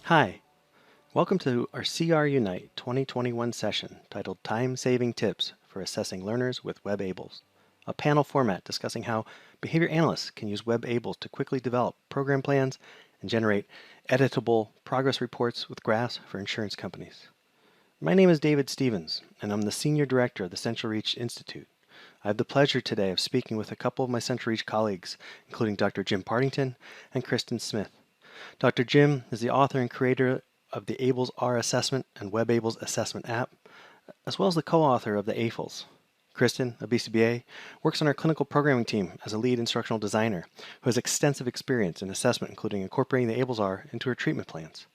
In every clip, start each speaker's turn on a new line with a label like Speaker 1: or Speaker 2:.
Speaker 1: Hi, welcome to our CR Unite 2021 session titled Time-Saving Tips for Assessing Learners with WebABLLS, a panel format discussing how behavior analysts can use WebABLLS to quickly develop program plans and generate editable progress reports with graphs for insurance companies. My name is David Stevens, and I'm the Senior Director of the Central Reach Institute. I have the pleasure today of speaking with a couple of my Central Reach colleagues, including Dr. Jim Partington and Kristen Smith. Dr. Jim is the author and creator of the ABLLS R assessment and WebABLLS assessment app, as well as the co-author of the AFLs. Kristen, a BCBA, works on our clinical programming team as a lead instructional designer who has extensive experience in assessment, including incorporating the ABLLS R into her treatment plans.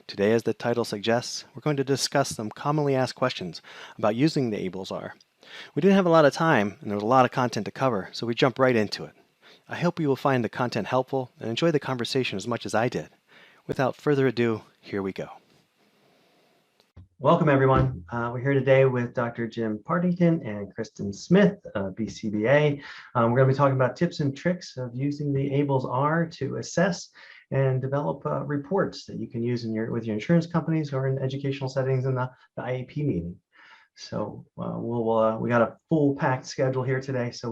Speaker 1: Today, as the title suggests, we're going to discuss some commonly asked questions about using the ABLLS R. We didn't have a lot of time, and there was a lot of content to cover, so we jumped right into it. I hope you will find the content helpful and enjoy the conversation as much as I did. Without further ado, here we go. Welcome, everyone. We're here today with Dr. Jim Partington and Kristen Smith, BCBA. We're going to be talking about tips and tricks of using the ABLLS R to assess and develop reports that you can use with your insurance companies or in educational settings in the IEP meeting. So we got a full packed schedule here today, so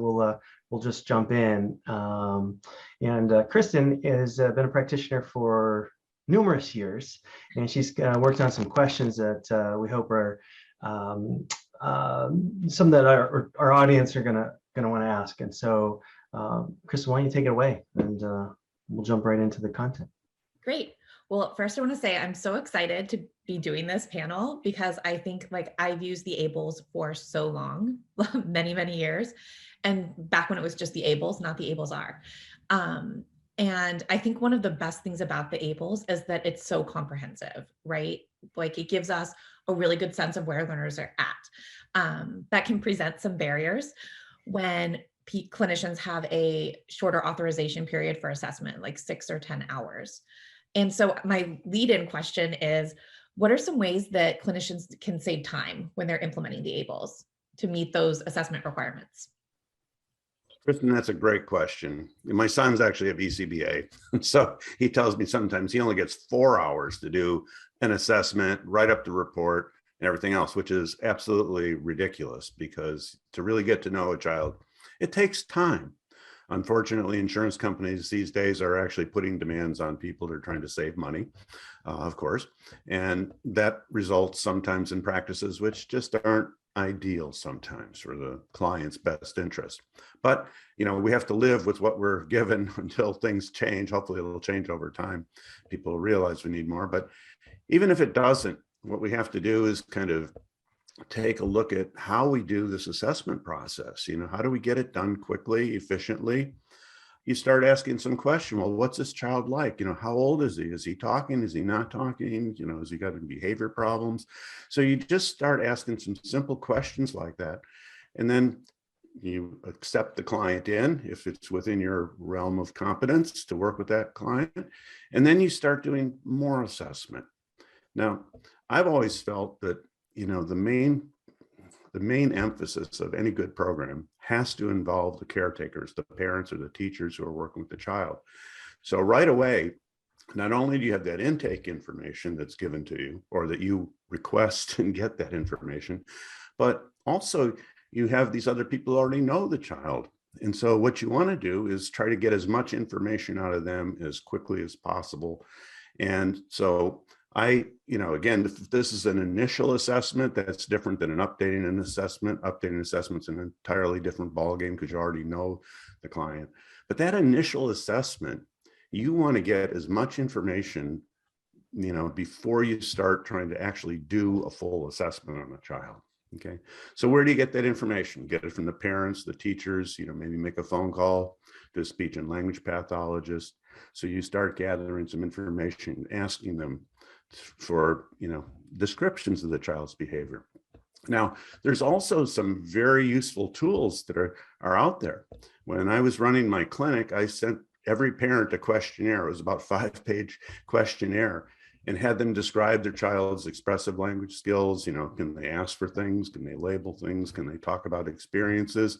Speaker 1: we'll just jump in. Kristen has been a practitioner for numerous years, and she's worked on some questions that we hope are some that our audience are gonna want to ask. And so, Kristen, why don't you take it away, and we'll jump right into the content.
Speaker 2: Great. Well, first I want to say I'm so excited to be doing this panel because I think I've used the ABLLS for so long, many, many years. And back when it was just the ABLLS, not the ABLLS R. And I think one of the best things about the ABLLS is that it's so comprehensive, right? It gives us a really good sense of where learners are at. That can present some barriers when clinicians have a shorter authorization period for assessment, like 6 or 10 hours. And so my lead-in question is, what are some ways that clinicians can save time when they're implementing the ABLLS to meet those assessment requirements?
Speaker 3: Kristen, that's a great question. My son's actually a BCBA, so he tells me sometimes he only gets 4 hours to do an assessment, write up the report, and everything else, which is absolutely ridiculous because to really get to know a child, it takes time. Unfortunately, insurance companies these days are actually putting demands on people that are trying to save money, of course, and that results sometimes in practices which just aren't ideal sometimes for the client's best interest. But, we have to live with what we're given until things change. Hopefully it'll change over time. People realize we need more, but even if it doesn't, what we have to do is kind of take a look at how we do this assessment process. How do we get it done quickly, efficiently? You start asking some question. Well, what's this child like? How old is he? Is he talking? Is he not talking? Has he got any behavior problems? So you just start asking some simple questions like that. And then you accept the client in if it's within your realm of competence to work with that client. And then you start doing more assessment. Now, I've always felt that the main emphasis of any good program has to involve the caretakers, the parents or the teachers who are working with the child. So right away, not only do you have that intake information that's given to you or that you request and get that information, but also you have these other people who already know the child. And so what you want to do is try to get as much information out of them as quickly as possible. And so again, if this is an initial assessment, that's different than an updating an assessment. Updating assessment's an entirely different ballgame because you already know the client. But that initial assessment, you want to get as much information, before you start trying to actually do a full assessment on a child. Okay. So where do you get that information? Get it from the parents, the teachers, maybe make a phone call to a speech and language pathologist. So you start gathering some information, asking them for descriptions of the child's behavior. Now, there's also some very useful tools that are out there. When I was running my clinic, I sent every parent a questionnaire. It was about a 5-page questionnaire, and had them describe their child's expressive language skills. Can they ask for things? Can they label things? Can they talk about experiences?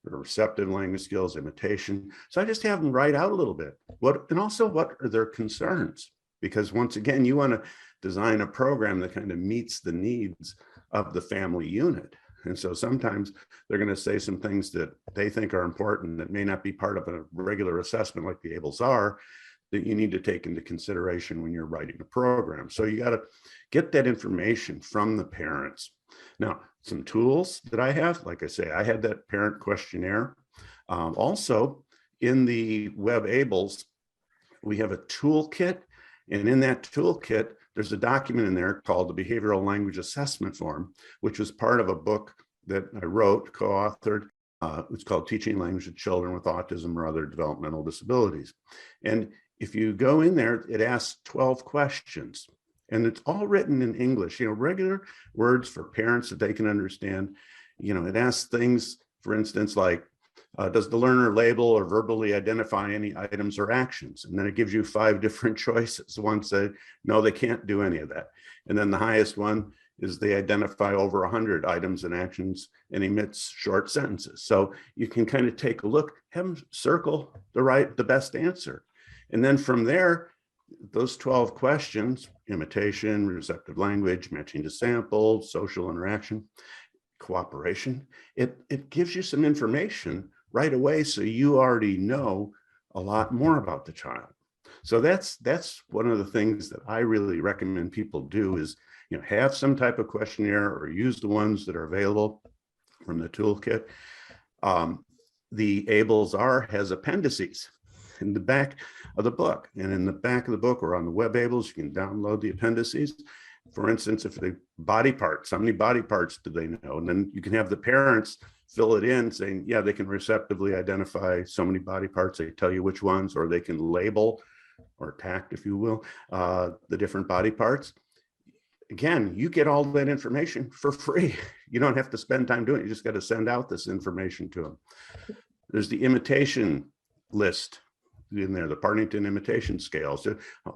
Speaker 3: Their receptive language skills, imitation. So I just have them write out a little bit. What are their concerns? because once again, you want to design a program that kind of meets the needs of the family unit. And so sometimes they're going to say some things that they think are important that may not be part of a regular assessment like the ABLLS are, that you need to take into consideration when you're writing a program. So you got to get that information from the parents. Now, some tools that I have, like I say, I had that parent questionnaire. Also, in the WebABLLS, we have a toolkit, and in that toolkit, there's a document in there called the Behavioral Language Assessment Form, which was part of a book that I wrote, co-authored. It's called Teaching Language to Children with Autism or Other Developmental Disabilities. And if you go in there, it asks 12 questions, and it's all written in English, regular words for parents that they can understand. It asks things, for instance, like, does the learner label or verbally identify any items or actions? And then it gives you 5 different choices. One said, no, they can't do any of that. And then the highest one is they identify over 100 items and actions and emits short sentences. So you can kind of take a look, have them circle the best answer. And then from there, those 12 questions, imitation, receptive language, matching to sample, social interaction, cooperation, it gives you some information right away, so you already know a lot more about the child. So that's one of the things that I really recommend people do is, have some type of questionnaire or use the ones that are available from the toolkit. The ABLLS has appendices in the back of the book, and in the back of the book or on the WebABLLS, you can download the appendices. For instance, if the body parts, how many body parts do they know? And then you can have the parents fill it in saying, yeah, they can receptively identify so many body parts. They tell you which ones, or they can label or tact, if you will, the different body parts. Again, you get all that information for free. You don't have to spend time doing it. You just got to send out this information to them. There's the imitation list in there, the Partington imitation scales,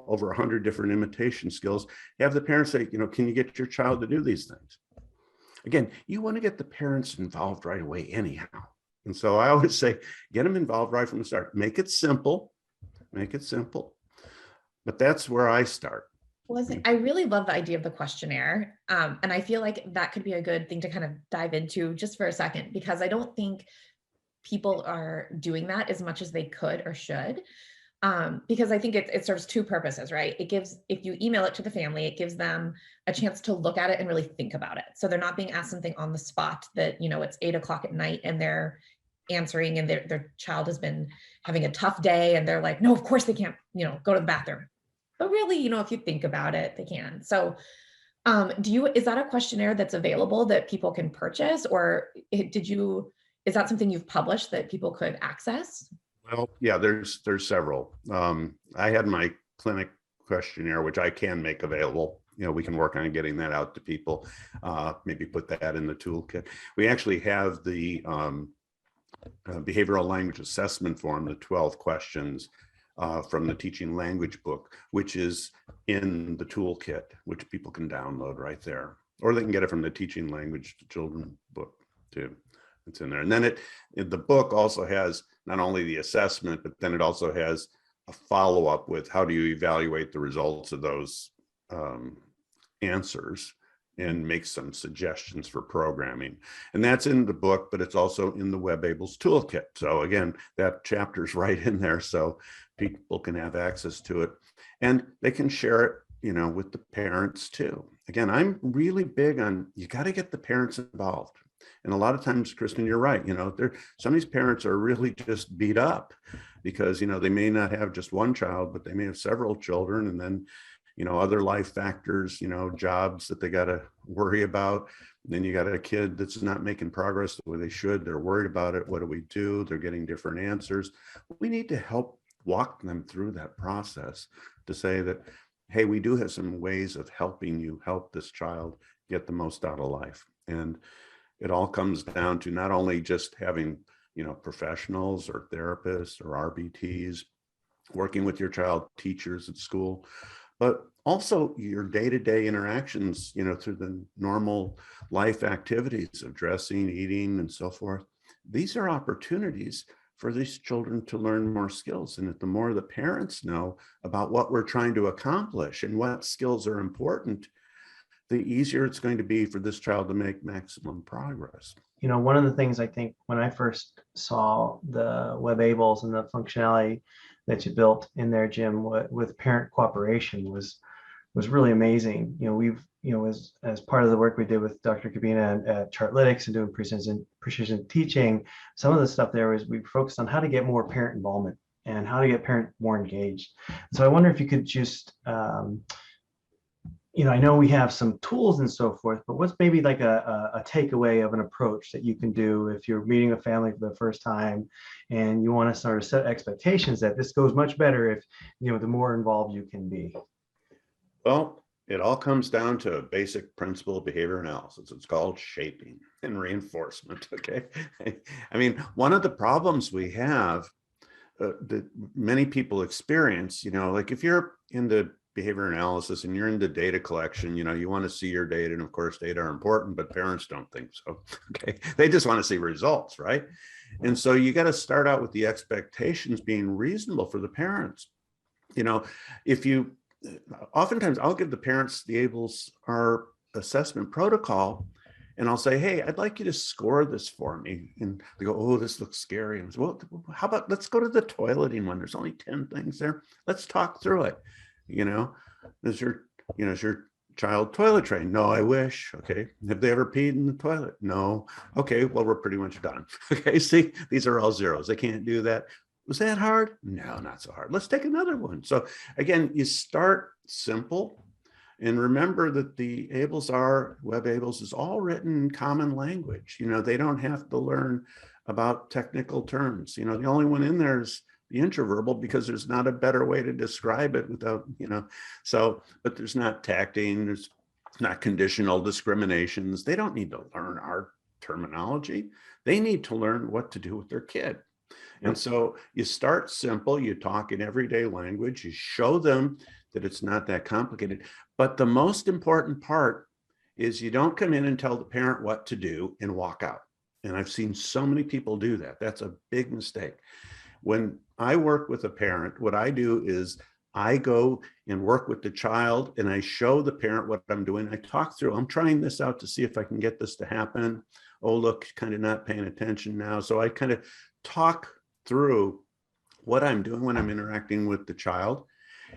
Speaker 3: over 100 different imitation skills. Have the parents say, can you get your child to do these things? Again, you want to get the parents involved right away anyhow. And so I always say, get them involved right from the start. Make it simple, but that's where I start.
Speaker 2: Listen, I really love the idea of the questionnaire. And I feel like that could be a good thing to kind of dive into just for a second, because I don't think people are doing that as much as they could or should. Because I think it serves 2 purposes, right? It gives, if you email it to the family, it gives them a chance to look at it and really think about it. So they're not being asked something on the spot that, it's 8 o'clock at night and they're answering and their child has been having a tough day and they're like, no, of course they can't, go to the bathroom. But really, if you think about it, they can. So is that a questionnaire that's available that people can purchase, or is that something you've published that people could access?
Speaker 3: Well, yeah, there's several. I had my clinic questionnaire, which I can make available. We can work on getting that out to people, maybe put that in the toolkit. We actually have the behavioral language assessment form, the 12 questions from the Teaching Language book, which is in the toolkit, which people can download right there. Or they can get it from the Teaching Language to Children book too. It's in there. And then the book also has not only the assessment, but then it also has a follow-up with how do you evaluate the results of those answers and make some suggestions for programming. And that's in the book, but it's also in the WebABLLS toolkit. So again, that chapter's right in there so people can have access to it. And they can share it, with the parents too. Again, I'm really big on, you got to get the parents involved. And a lot of times, Kristen, you're right. Some of these parents are really just beat up because, they may not have just one child, but they may have several children. And then, other life factors, jobs that they got to worry about. And then you got a kid that's not making progress the way they should. They're worried about it. What do we do? They're getting different answers. We need to help walk them through that process to say that, hey, we do have some ways of helping you help this child get the most out of life. And it all comes down to not only just having, professionals or therapists or RBTs working with your child, teachers at school, but also your day-to-day interactions, through the normal life activities of dressing, eating, and so forth. These are opportunities for these children to learn more skills. And that the more the parents know about what we're trying to accomplish and what skills are important, the easier it's going to be for this child to make maximum progress.
Speaker 1: You know, one of the things I think when I first saw the WebABLLS and the functionality that you built in there, Jim, with parent cooperation was really amazing. You know, as part of the work we did with Dr. Cabina at Chartlytics and doing precision teaching, some of the stuff there was we focused on how to get more parent involvement and how to get parent more engaged. So I wonder if you could just, you know, I know we have some tools and so forth, but what's maybe like a takeaway of an approach that you can do if you're meeting a family for the first time and you want to sort of set expectations that this goes much better if, you know, the more involved you can be?
Speaker 3: Well, it all comes down to a basic principle of behavior analysis. It's called shaping and reinforcement. Okay. I mean, one of the problems we have that many people experience, you know, like if you're into behavior analysis and you're into data collection, you know, you want to see your data, and of course data are important, but parents don't think so. Okay. They just want to see results, right? And so you got to start out with the expectations being reasonable for the parents. You know, if you oftentimes I'll give the parents the ABLLS our assessment protocol, and I'll say, hey, I'd like you to score this for me. And they go, oh, this looks scary. And I say, well, how about let's go to the toileting one. There's only 10 things there. Let's talk through it. You know, is your child toilet trained? No, I wish. Okay. Have they ever peed in the toilet? No. Okay. Well, we're pretty much done. Okay. See, these are all zeros. They can't do that. Was that hard? No, not so hard. Let's take another one. So again, you start simple, and remember that the WebABLLS is all written in common language. You know, they don't have to learn about technical terms. You know, the only one in there is the introverbal, because there's not a better way to describe it without, you know, so, but there's not tacting, there's not conditional discriminations. They don't need to learn our terminology. They need to learn what to do with their kid. And so you start simple, you talk in everyday language, you show them that it's not that complicated. But the most important part is you don't come in and tell the parent what to do and walk out. And I've seen so many people do that. That's a big mistake. When I work with a parent, what I do is I go and work with the child and I show the parent what I'm doing. I talk through, I'm trying this out to see if I can get this to happen. Oh, look, kind of not paying attention now. So I kind of talk through what I'm doing when I'm interacting with the child.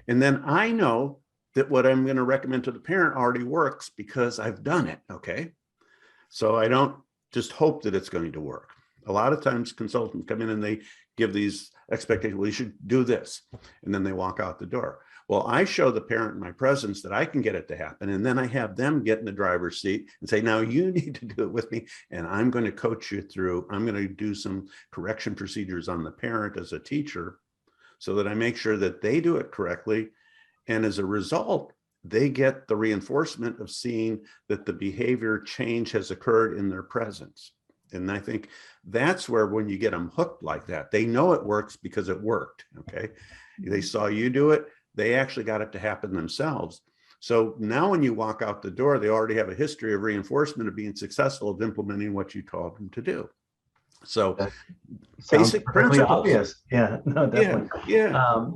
Speaker 3: And then I know that what I'm going to recommend to the parent already works because I've done it. Okay. So I don't just hope that it's going to work. A lot of times consultants come in and they give these expectations. Well, you should do this. And then they walk out the door. Well, I show the parent in my presence that I can get it to happen. And then I have them get in the driver's seat and say, now you need to do it with me. And I'm going to coach you through, I'm going to do some correction procedures on the parent as a teacher so that I make sure that they do it correctly. And as a result, they get the reinforcement of seeing that the behavior change has occurred in their presence. And I think that's where, when you get them hooked like that, they know it works because it worked. Okay. They saw you do it. They actually got it to happen themselves. So now when you walk out the door, they already have a history of reinforcement of being successful, of implementing what you told them to do. So
Speaker 1: That
Speaker 3: basic principles.
Speaker 1: Obvious. Yeah, no, definitely.
Speaker 3: Yeah.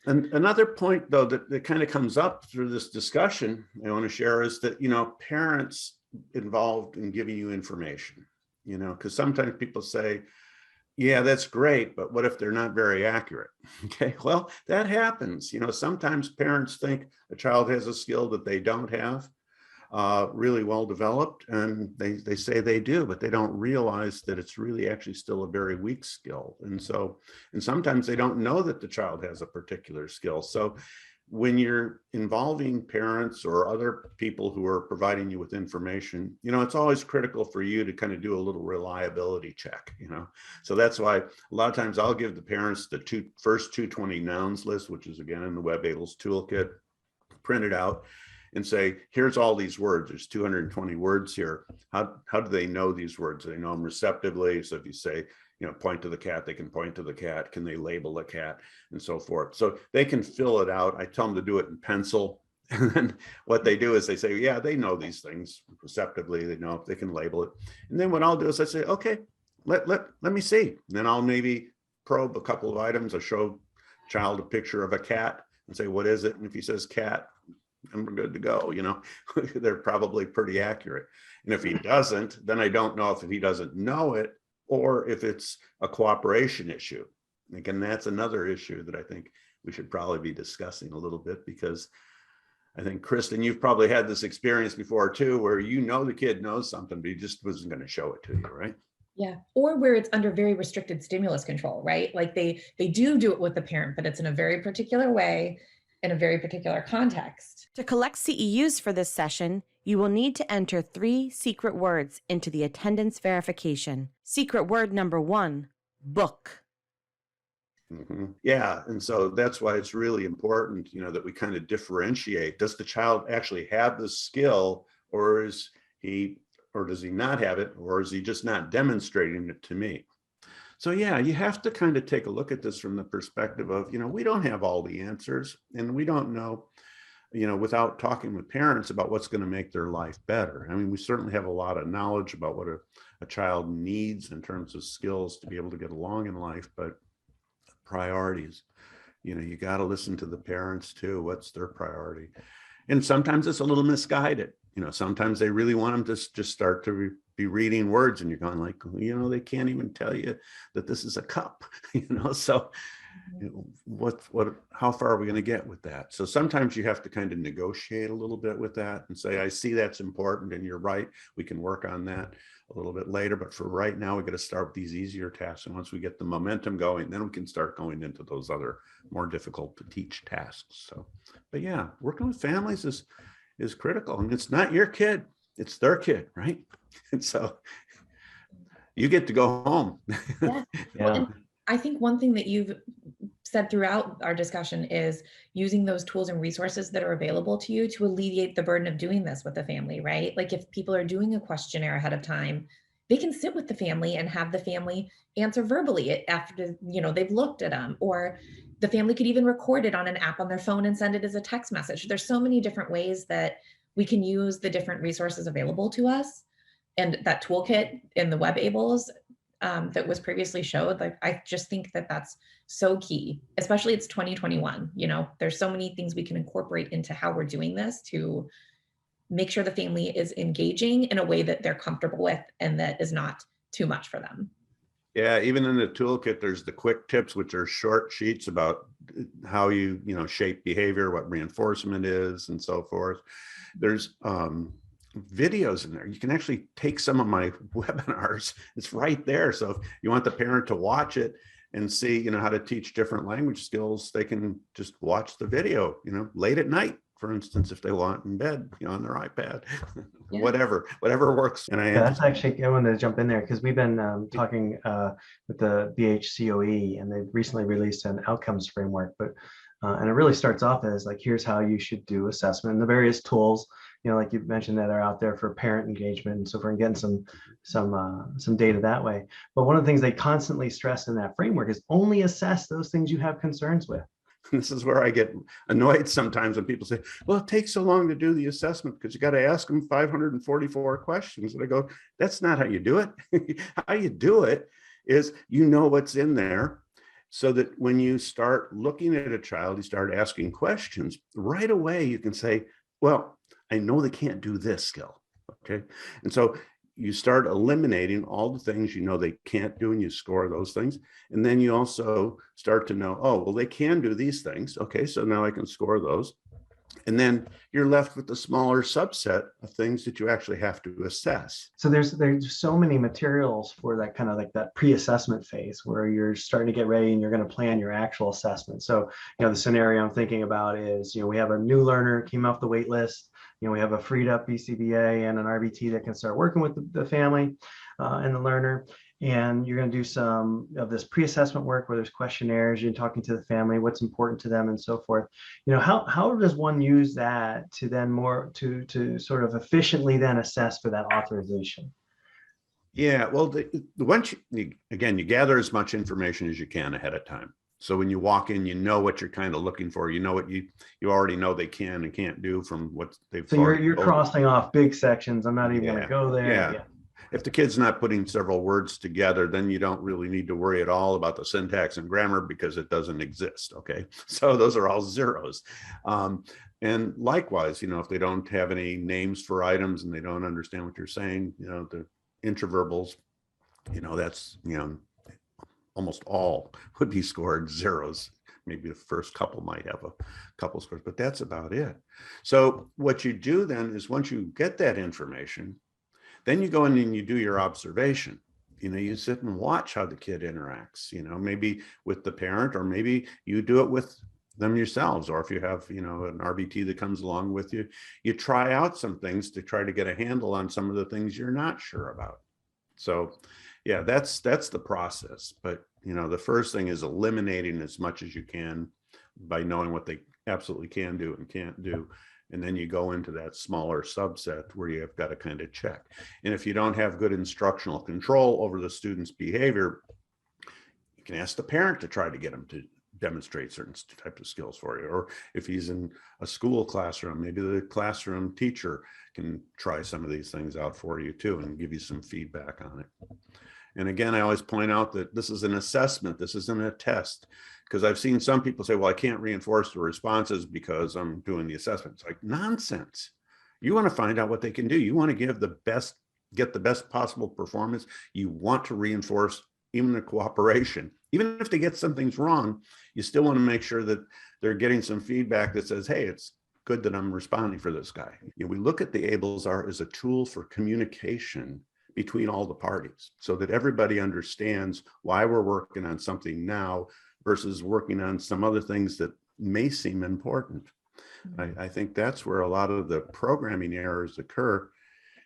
Speaker 3: And another point, though, that kind of comes up through this discussion I want to share is that, you know, parents involved in giving you information, you know, because sometimes people say, yeah, that's great, but what if they're not very accurate? Okay, well, that happens. You know, sometimes parents think a child has a skill that they don't have really well developed, and they say they do, but they don't realize that it's really actually still a very weak skill. And so, and sometimes they don't know that the child has a particular skill. So when you're involving parents or other people who are providing you with information, you know, it's always critical for you to kind of do a little reliability check, you know. So that's why a lot of times I'll give the parents the first 220 nouns list, which is again in the WebABLLS toolkit, print it out and say, here's all these words. There's 220 words here. How do they know these words? They know them receptively. So if you say, you know, point to the cat, they can point to the cat. Can they label the cat, and so forth? So they can fill it out. I tell them to do it in pencil. And then what they do is they say, yeah, they know these things receptively. They know if they can label it. And then what I'll do is I say, okay, let me see. Then I'll maybe probe a couple of items. I'll show child a picture of a cat and say, what is it? And if he says cat, and we're good to go. They're probably pretty accurate. And if he doesn't, then I don't know if he doesn't know it or if it's a cooperation issue. Again, that's another issue that I think we should probably be discussing a little bit, because I think, Kristen, you've probably had this experience before too, where the kid knows something, but he just wasn't going to show it to you, right?
Speaker 2: Yeah. Or where it's under very restricted stimulus control, right? Like they do it with the parent, but it's in a very particular way, in a very particular context.
Speaker 4: To collect CEUs for this session, you will need to enter 3 secret words into the attendance verification. Secret word number 1, book.
Speaker 3: Mm-hmm. Yeah. And so that's why it's really important, that we kind of differentiate. Does the child actually have the skill, or does he not have it, or is he just not demonstrating it to me? So yeah, you have to kind of take a look at this from the perspective of, we don't have all the answers, and we don't know, without talking with parents about what's going to make their life better. I mean, we certainly have a lot of knowledge about what a child needs in terms of skills to be able to get along in life, but priorities, you got to listen to the parents too. What's their priority? And sometimes it's a little misguided. Sometimes they really want them to just start to be reading words, and you're going like, they can't even tell you that this is a cup, so how far are we going to get with that? So sometimes you have to kind of negotiate a little bit with that and say, I see that's important, and you're right, we can work on that a little bit later, but for right now, we got to start with these easier tasks. And once we get the momentum going, then we can start going into those other more difficult to teach tasks. So, but yeah, working with families is critical, and it's not your kid, it's their kid, right? And so you get to go home.
Speaker 2: Yeah.
Speaker 1: Yeah.
Speaker 2: I think one thing that you've said throughout our discussion is using those tools and resources that are available to you to alleviate the burden of doing this with the family, right? Like if people are doing a questionnaire ahead of time, they can sit with the family and have the family answer verbally after, they've looked at them, or the family could even record it on an app on their phone and send it as a text message. There's so many different ways that we can use the different resources available to us. And that toolkit in the WebABLLS that was previously showed, like, I just think that that's so key, especially it's 2021, there's so many things we can incorporate into how we're doing this to make sure the family is engaging in a way that they're comfortable with and that is not too much for them.
Speaker 3: Yeah, even in the toolkit, there's the quick tips, which are short sheets about how you shape behavior, what reinforcement is, and so forth. There's videos in there. You can actually take some of my webinars. It's right there. So if you want the parent to watch it and see, how to teach different language skills, they can just watch the video, late at night, for instance, if they want, in bed, on their iPad,
Speaker 2: Yeah.
Speaker 3: whatever works. And
Speaker 1: That's actually, I wanted to jump in there because we've been talking with the BHCOE, and they've recently released an outcomes framework, but and it really starts off as like, here's how you should do assessment, and the various tools, like you mentioned, that are out there for parent engagement and so forth, and getting some data that way. But one of the things they constantly stress in that framework is only assess those things you have concerns with.
Speaker 3: This is where I get annoyed sometimes when people say, well, it takes so long to do the assessment because you got to ask them 544 questions. And I go, that's not how you do it. How you do it is what's in there, so that when you start looking at a child, you start asking questions, right away you can say, well, I know they can't do this skill, okay? And so you start eliminating all the things they can't do, and you score those things. And then you also start to know, oh, well, they can do these things. Okay, so now I can score those. And then you're left with the smaller subset of things that you actually have to assess.
Speaker 1: So there's so many materials for that kind of like that pre-assessment phase where you're starting to get ready and you're going to plan your actual assessment. So, the scenario I'm thinking about is, we have a new learner came off the wait list. We have a freed up BCBA and an RBT that can start working with the family and the learner. And you're going to do some of this pre-assessment work where there's questionnaires, you're talking to the family, what's important to them, and so forth. How does one use that to then to sort of efficiently then assess for that authorization?
Speaker 3: Yeah, well, once you gather as much information as you can ahead of time. So when you walk in, what you're kind of looking for. What you already know they can and can't do from what they've.
Speaker 1: So you're crossing off big sections. I'm not even going to go there.
Speaker 3: Yeah. If the kid's not putting several words together, then you don't really need to worry at all about the syntax and grammar because it doesn't exist. Okay, so those are all zeros. And likewise, if they don't have any names for items and they don't understand what you're saying, the interverbals, that's, almost all would be scored zeros. Maybe the first couple might have a couple scores, but that's about it. So what you do then is once you get that information, then you go in and you do your observation. You sit and watch how the kid interacts, maybe with the parent, or maybe you do it with them yourselves. Or if you have, an RBT that comes along with you, you try out some things to try to get a handle on some of the things you're not sure about. So yeah, that's the process. But, the first thing is eliminating as much as you can by knowing what they absolutely can do and can't do. And then you go into that smaller subset where you have got to kind of check. And if you don't have good instructional control over the student's behavior, you can ask the parent to try to get them to demonstrate certain types of skills for you. Or if he's in a school classroom, maybe the classroom teacher can try some of these things out for you too and give you some feedback on it. And again, I always point out that this is an assessment. This isn't a test, because I've seen some people say, well, I can't reinforce the responses because I'm doing the assessment. It's like nonsense. You want to find out what they can do. You want to get the best possible performance. You want to reinforce even the cooperation. Even if they get some things wrong, you still want to make sure that they're getting some feedback that says, hey, it's good that I'm responding for this guy. We look at the ABLLS as a tool for communication between all the parties so that everybody understands why we're working on something now versus working on some other things that may seem important. I think that's where a lot of the programming errors occur.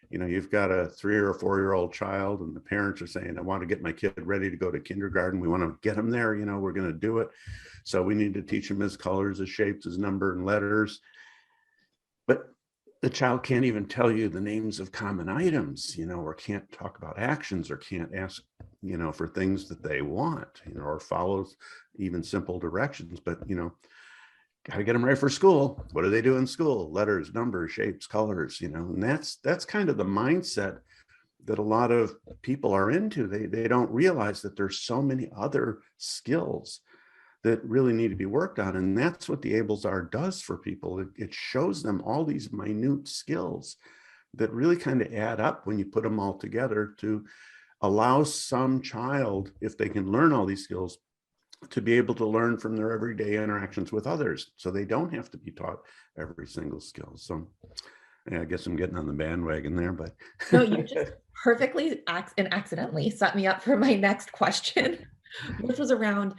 Speaker 3: You've got a 3 or 4-year-old child and the parents are saying, I want to get my kid ready to go to kindergarten. We want to get him there. We're going to do it. So we need to teach him his colors, his shapes, his number and letters. But the child can't even tell you the names of common items, or can't talk about actions, or can't ask, for things that they want, or follows even simple directions. But, got to get them ready for school. What do they do in school? Letters, numbers, shapes, colors, and that's kind of the mindset that a lot of people are into. They don't realize that there's so many other skills that really need to be worked on. And that's what the ABLLS does for people. It shows them all these minute skills that really kind of add up when you put them all together to allow some child, if they can learn all these skills, to be able to learn from their everyday interactions with others. So they don't have to be taught every single skill. So yeah, I guess I'm getting on the bandwagon there, but.
Speaker 2: No, you just perfectly and accidentally set me up for my next question, which was around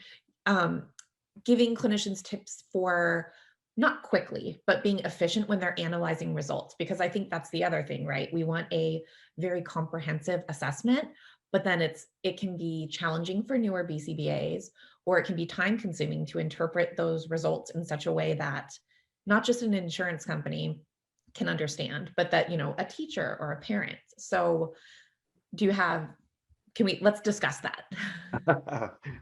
Speaker 2: giving clinicians tips for not quickly, but being efficient when they're analyzing results. Because I think that's the other thing, right? We want a very comprehensive assessment, but then it can be challenging for newer BCBAs, or it can be time consuming to interpret those results in such a way that not just an insurance company can understand, but that, a teacher or a parent. So let's discuss that.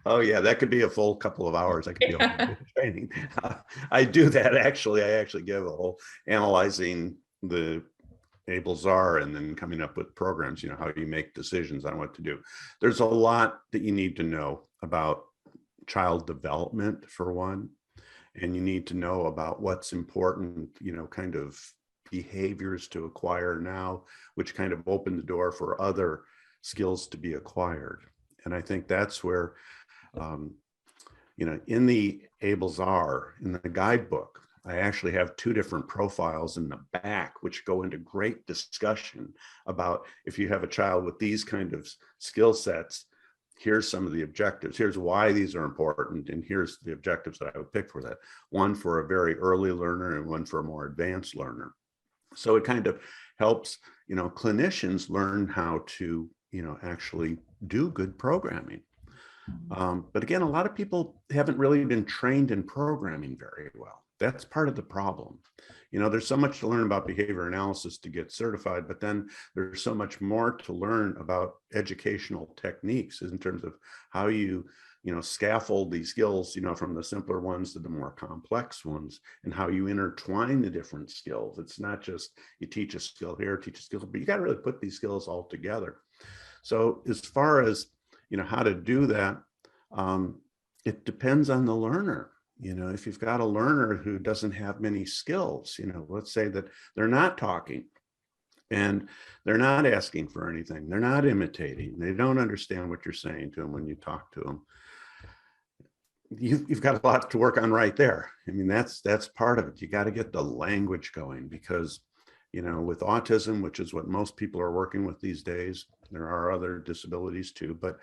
Speaker 3: Oh yeah, that could be a full couple of hours. I could be able to do training. I do that actually. I actually give a whole analyzing the ABLLS and then coming up with programs, how you make decisions on what to do. There's a lot that you need to know about child development for one, and you need to know about what's important, kind of behaviors to acquire now, which kind of open the door for other skills to be acquired. And I think that's where, in the ABLLS, in the guidebook, I actually have 2 different profiles in the back, which go into great discussion about if you have a child with these kind of skill sets, here's some of the objectives, here's why these are important, and here's the objectives that I would pick for that. One for a very early learner and one for a more advanced learner. So it kind of helps, clinicians learn how to, actually do good programming. But again, a lot of people haven't really been trained in programming very well. That's part of the problem. There's so much to learn about behavior analysis to get certified, but then there's so much more to learn about educational techniques in terms of how you scaffold these skills, from the simpler ones to the more complex ones, and how you intertwine the different skills. It's not just you teach a skill here, teach a skill, but you got to really put these skills all together. So as far as, how to do that, it depends on the learner. If you've got a learner who doesn't have many skills, let's say that they're not talking and they're not asking for anything, they're not imitating, they don't understand what you're saying to them when you talk to them, you've got a lot to work on right there. I mean, that's part of it. You got to get the language going, because with autism, which is what most people are working with these days, there are other disabilities too, but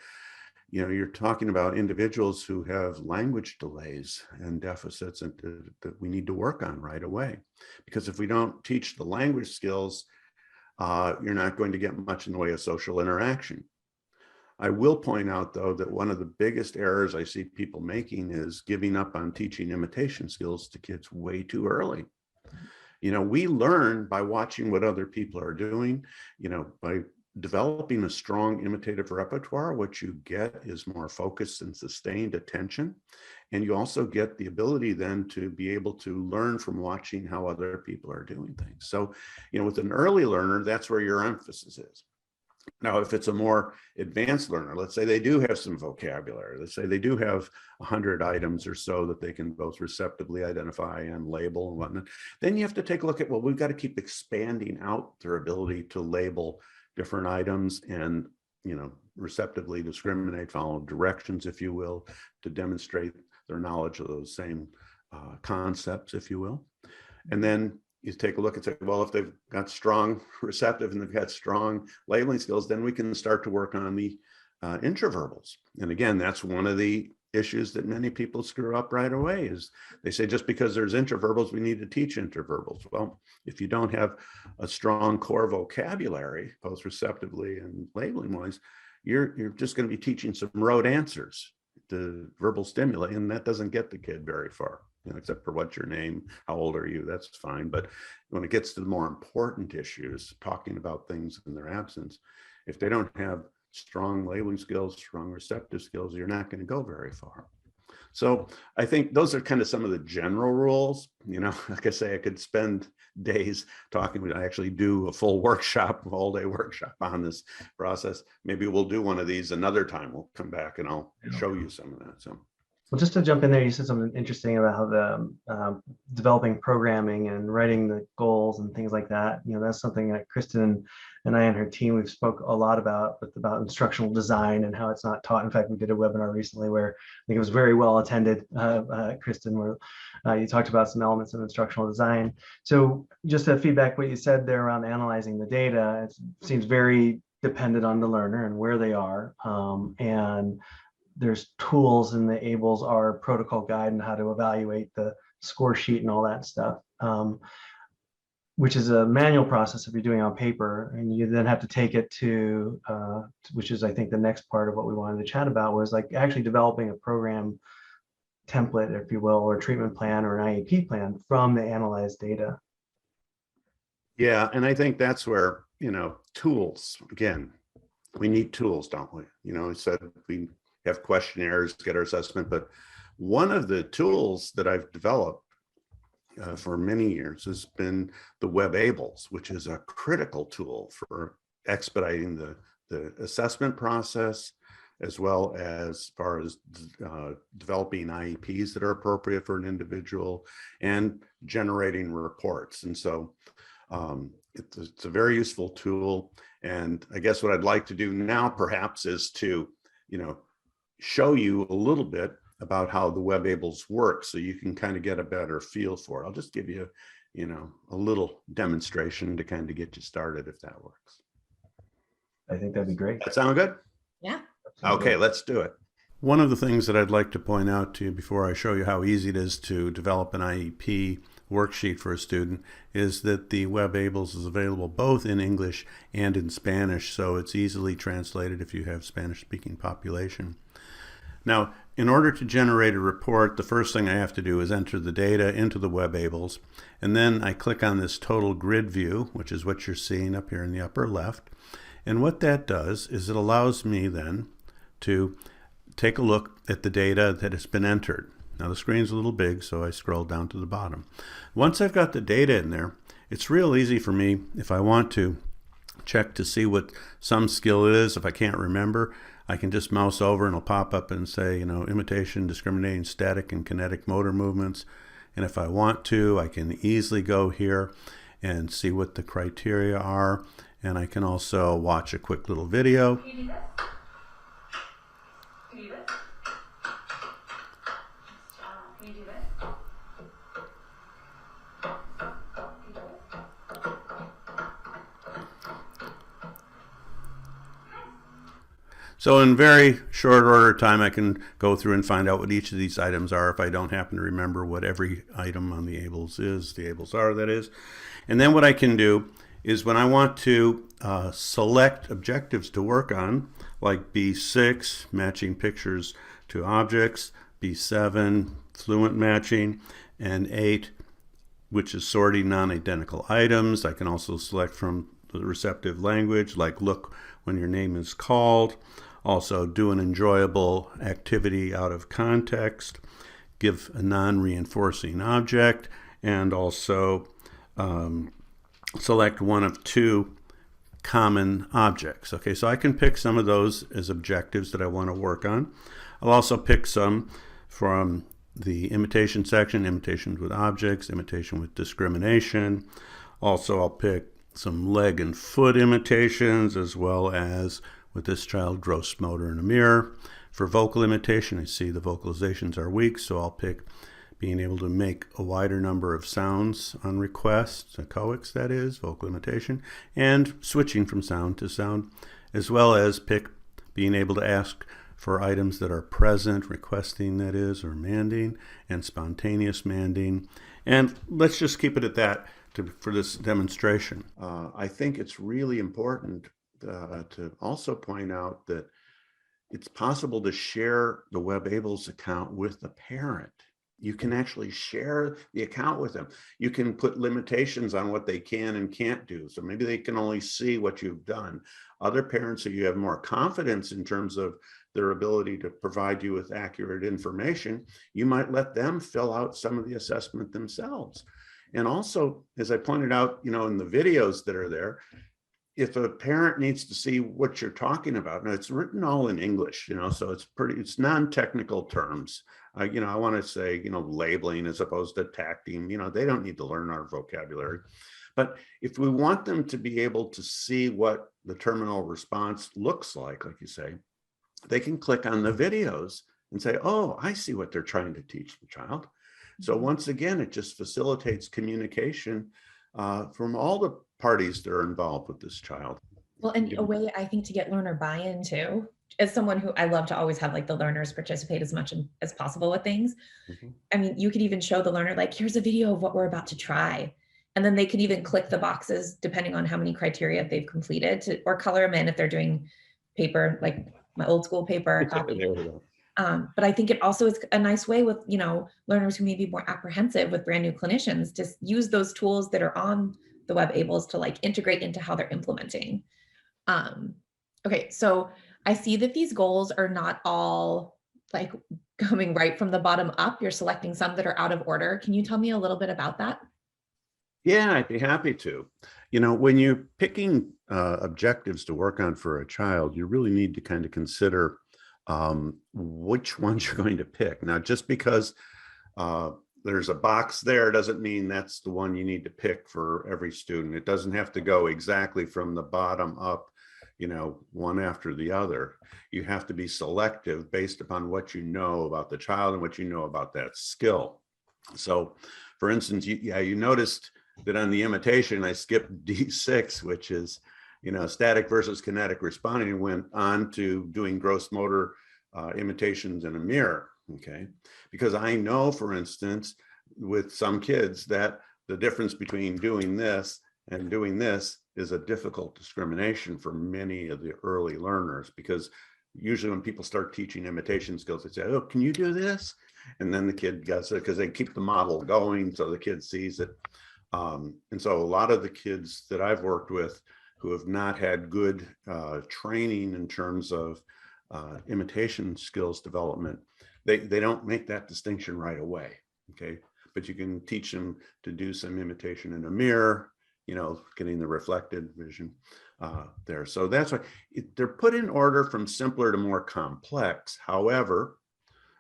Speaker 3: you're talking about individuals who have language delays and deficits, and that we need to work on right away. Because if we don't teach the language skills, you're not going to get much in the way of social interaction. I will point out, though, that one of the biggest errors I see people making is giving up on teaching imitation skills to kids way too early. We learn by watching what other people are doing, by developing a strong imitative repertoire. What you get is more focused and sustained attention. And you also get the ability then to be able to learn from watching how other people are doing things. So, with an early learner, that's where your emphasis is. Now, if it's a more advanced learner, let's say they do have some vocabulary, let's say they do have 100 items or so that they can both receptively identify and label and whatnot, then you have to take a look at, well, we've got to keep expanding out their ability to label different items and, receptively discriminate, follow directions, if you will, to demonstrate their knowledge of those same concepts, if you will. And then you take a look and say, well, if they've got strong receptive and they've got strong labeling skills, then we can start to work on the intraverbals. And again, that's one of the issues that many people screw up right away, is they say just because there's intraverbals, we need to teach intraverbals. Well, if you don't have a strong core vocabulary, both receptively and labeling wise, you're just going to be teaching some rote answers to verbal stimuli, and that doesn't get the kid very far. Except for what's your name, how old are you, that's fine. But when it gets to the more important issues, talking about things in their absence, if they don't have strong labeling skills, strong receptive skills, you're not going to go very far. So I think those are kind of some of the general rules. Like I say, I could spend days talking. I actually do a full workshop, all day workshop on this process. Maybe we'll do one of these another time. We'll come back and I'll show you some of that. So.
Speaker 5: Well, just to jump in there, you said something interesting about how the developing programming and writing the goals and things like that. That's something that Kristen and I and her team, we've spoke a lot about instructional design and how it's not taught. In fact, we did a webinar recently where I think it was very well attended, Kristen, where you talked about some elements of instructional design. So just to feedback what you said there around analyzing the data, it seems very dependent on the learner and where they are. And there's tools in the ABLLS, our protocol guide, and how to evaluate the score sheet and all that stuff, which is a manual process if you're doing on paper. And you then have to take it to, which is, I think, the next part of what we wanted to chat about, was like actually developing a program template, if you will, or a treatment plan or an IEP plan from the analyzed data.
Speaker 3: Yeah, and I think that's where, tools, again, we need tools, don't we? I said we have questionnaires to get our assessment, but one of the tools that I've developed for many years has been the WebABLLS, which is a critical tool for expediting the assessment process, as well as far as developing IEPs that are appropriate for an individual and generating reports. And so it's a very useful tool. And I guess what I'd like to do now perhaps is to, show you a little bit about how the WebABLLS works, so you can kind of get a better feel for it. I'll just give you, a little demonstration to kind of get you started, if that works.
Speaker 5: I think that'd be great.
Speaker 3: That sound good?
Speaker 2: Yeah.
Speaker 3: Okay, let's do it. One of the things that I'd like to point out to you before I show you how easy it is to develop an IEP worksheet for a student is that the WebABLLS is available both in English and in Spanish, so it's easily translated if you have Spanish-speaking population. Now, in order to generate a report, the first thing I have to do is enter the data into the WebABLLS, and then I click on this total grid view, which is what you're seeing up here in the upper left. And what that does is it allows me then to take a look at the data that has been entered. Now the screen's a little big, so I scroll down to the bottom. Once I've got the data in there, it's real easy for me, if I want to, check to see what some skill is. If I can't remember, I can just mouse over and it'll pop up and say, imitation, discriminating static and kinetic motor movements. And if I want to, I can easily go here and see what the criteria are. And I can also watch a quick little video.
Speaker 6: Can you do this? Can you do this? Can you do this?
Speaker 3: So in very short order of time, I can go through and find out what each of these items are if I don't happen to remember what every item on the ABLLS is, the ABLLS are, that is. And then what I can do is when I want to select objectives to work on, like B6, matching pictures to objects, B7, fluent matching, and 8, which is sorting non-identical items. I can also select from the receptive language, like look when your name is called. Also do an enjoyable activity out of context, give a non-reinforcing object, and also select one of 2 common objects. Okay, so I can pick some of those as objectives that I want to work on. I'll also pick some from the imitation section, imitations with objects, imitation with discrimination. Also, I'll pick some leg and foot imitations, as well as with this child, gross motor in a mirror. For vocal imitation, I see the vocalizations are weak, so I'll pick being able to make a wider number of sounds on request, echoics that is, vocal imitation, and switching from sound to sound, as well as pick being able to ask for items that are present, requesting that is, or manding, and spontaneous manding. And let's just keep it at that for this demonstration. I think it's really important to also point out that it's possible to share the WebABLLS account with the parent. You can actually share the account with them. You can put limitations on what they can and can't do. So maybe they can only see what you've done. Other parents, if you have more confidence in terms of their ability to provide you with accurate information, you might let them fill out some of the assessment themselves. And also, as I pointed out, in the videos that are there, if a parent needs to see what you're talking about, now it's written all in English, so it's non-technical terms. I want to say, labeling as opposed to tacting, they don't need to learn our vocabulary. But if we want them to be able to see what the terminal response looks like you say, they can click on the videos and say, oh, I see what they're trying to teach the child. So once again, it just facilitates communication from all the parties that are involved with this child.
Speaker 2: Well, and a way I think to get learner buy-in too, as someone who I love to always have like the learners participate as much as possible with things. I mean, you could even show the learner, like, here's a video of what we're about to try. And then they could even click the boxes depending on how many criteria they've completed or color them in if they're doing paper, like my old school paper copy. But I think it also is a nice way with, learners who may be more apprehensive with brand new clinicians to use those tools that are on the WebABLLS to like integrate into how they're implementing. Okay, so I see that these goals are not all like coming right from the bottom up. You're selecting some that are out of order. Can you tell me a little bit about that?
Speaker 3: Yeah, I'd be happy to. When you're picking objectives to work on for a child, you really need to kind of consider which ones you're going to pick. Now, just because there's a box there doesn't mean that's the one you need to pick for every student. It doesn't have to go exactly from the bottom up, one after the other. You have to be selective based upon what you know about the child and what you know about that skill. So, for instance, you noticed that on the imitation, I skipped D6, which is, static versus kinetic responding, and went on to doing gross motor imitations in a mirror. Okay, because I know, for instance, with some kids that the difference between doing this and doing this is a difficult discrimination for many of the early learners, because usually when people start teaching imitation skills, they say, oh, can you do this? And then the kid gets it because they keep the model going so the kid sees it. And so a lot of the kids that I've worked with who have not had good training in terms of imitation skills development, they don't make that distinction right away. Okay, but you can teach them to do some imitation in a mirror, getting the reflected vision there. So that's why they're put in order from simpler to more complex. However,